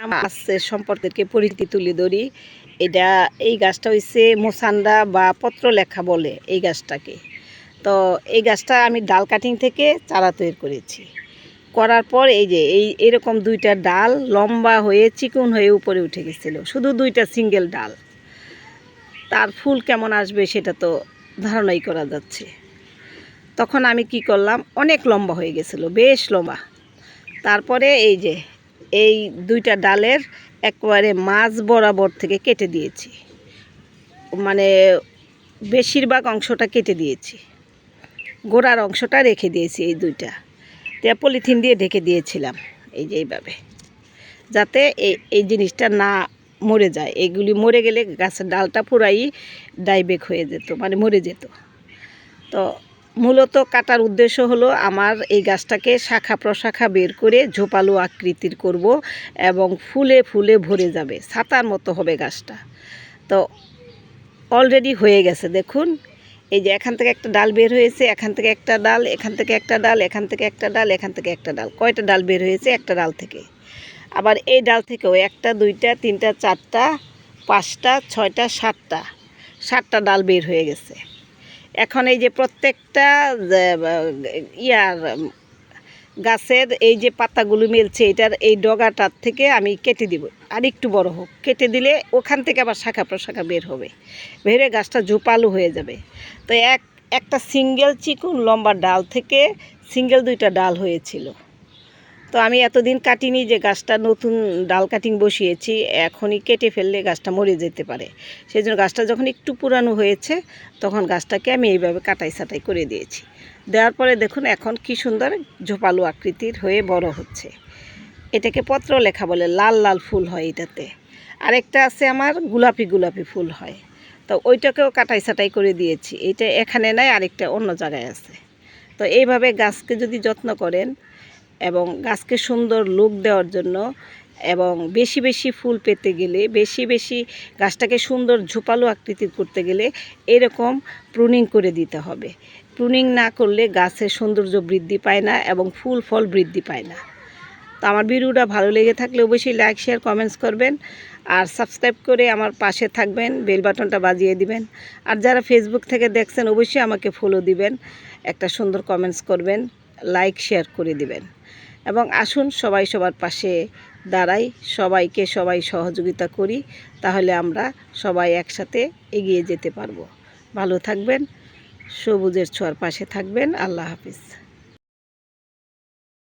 আমার গাছের সম্পর্কে পরিচিতি তুলে ধরি। এই গাছটা হচ্ছে মোসান্ডা বা পত্রলেখা বলে এই গাছটাকে। তো এই গাছটা আমি ডাল কাটিং থেকে চারা তৈরি করেছি। করার পর এরকম দুইটা ডাল লম্বা হয়ে চিকন হয়ে উপরে উঠে গেছিল, শুধু দুইটা সিঙ্গেল ডাল। তার ফুল কেমন আসবে সেটা তো ধারণাই করা যাচ্ছে। তখন আমি কি করলাম, অনেক লম্বা হয়ে গেছিলো, বেশ লম্বা। তারপরে এই দুইটা ডালের একবারে মাঝ বরাবর থেকে কেটে দিয়েছি, মানে বেশিরভাগ অংশটা কেটে দিয়েছি, গোড়ার অংশটা রেখে দিয়েছি। এই দুইটা পলিথিন দিয়ে ঢেকে দিয়েছিলাম এইভাবে, যাতে এই জিনিসটা না মরে যায়। এইগুলি মরে গেলে গাছের ডালটা পুরাই ডাইবেক হয়ে যেত, মানে মরে যেত। তো মূলত কাটার উদ্দেশ্য হলো আমার এই গাছটাকে শাখা প্রশাখা বের করে ঝোপালো আকৃতির করব এবং ফুলে ফুলে ভরে যাবে, ছাতার মতো হবে গাছটা। তো অলরেডি হয়ে গেছে, দেখুন এখান থেকে একটা ডাল বের হয়েছে, এখান থেকে একটা ডাল, এখান থেকে একটা ডাল, এখান থেকে একটা ডাল, এখান থেকে একটা ডাল। কয়টা ডাল বের হয়েছে? একটা ডাল থেকে। আবার এই ডাল থেকেও একটা, দুইটা, তিনটা, চারটা, পাঁচটা, ছয়টা, সাতটা ডাল বের হয়ে গেছে। এখন প্রত্যেকটা গাছের পাতাগুলো মেলছে, এই ডগাটার থেকে আমি কেটে দিব, আর একটু বড় হোক, কেটে দিলে ওখান থেকে আবার শাখা প্রশাখা বের হবে, বেরে গাছটা ঝোপালো হয়ে যাবে। তো একটা সিঙ্গেল চিকন লম্বা ডাল থেকে সিঙ্গেল দুইটা ডাল হয়েছিল। তো আমি এতদিন কাটিনি, যে গাছটা নতুন ডাল কাটিং বসিয়েছি, এখনই কেটে ফেললে গাছটা মরে যেতে পারে। সেই জন্য গাছটা যখন একটু পুরানো হয়েছে তখন গাছটাকে আমি এইভাবে কাটাই ছাটাই করে দিয়েছি। দেওয়ার পরে দেখুন এখন কি সুন্দর ঝোপালো আকৃতির হয়ে বড় হচ্ছে। এটাকে পত্রলেখা বলে, লাল লাল ফুল হয় এটাতে। আরেকটা আছে আমার গোলাপি গোলাপি ফুল হয়, তো ওইটাকেও কাটাই ছাটাই করে দিয়েছি। এইটা এখানে নাই, আরেকটা অন্য জায়গায় আছে। তো এইভাবে গাছকে যদি যত্ন করেন এবং গাছকে সুন্দর লুক দেওয়ার জন্য এবং বেশি বেশি ফুল পেতে গেলে, বেশি বেশি গাছটাকে সুন্দর ঝোপালো আকৃতির করতে গেলে এরকম প্রুনিং করে দিতে হবে। প্রুনিং না করলে গাছের সৌন্দর্য বৃদ্ধি পায় না এবং ফুল ফল বৃদ্ধি পায় না। তো আমার ভিডিওটা ভালো লেগে থাকলে অবশ্যই লাইক শেয়ার কমেন্টস করবেন, আর সাবস্ক্রাইব করে আমার পাশে থাকবেন, বেল বাটনটা বাজিয়ে দিবেন। আর যারা ফেসবুক থেকে দেখছেন অবশ্যই আমাকে ফলো দিবেন, একটা সুন্দর কমেন্টস করবেন, লাইক শেয়ার করে দিবেন। এবং আসুন সবাই সবার পাশে দাঁড়াই, সবাই সহযোগিতা করি, তাহলে আমরা সবাই একসাথে এগিয়ে যেতে পারবো। ভালো থাকবেন, সবুজের ছোঁয়ার পাশে থাকবেন। আল্লাহ হাফিজ।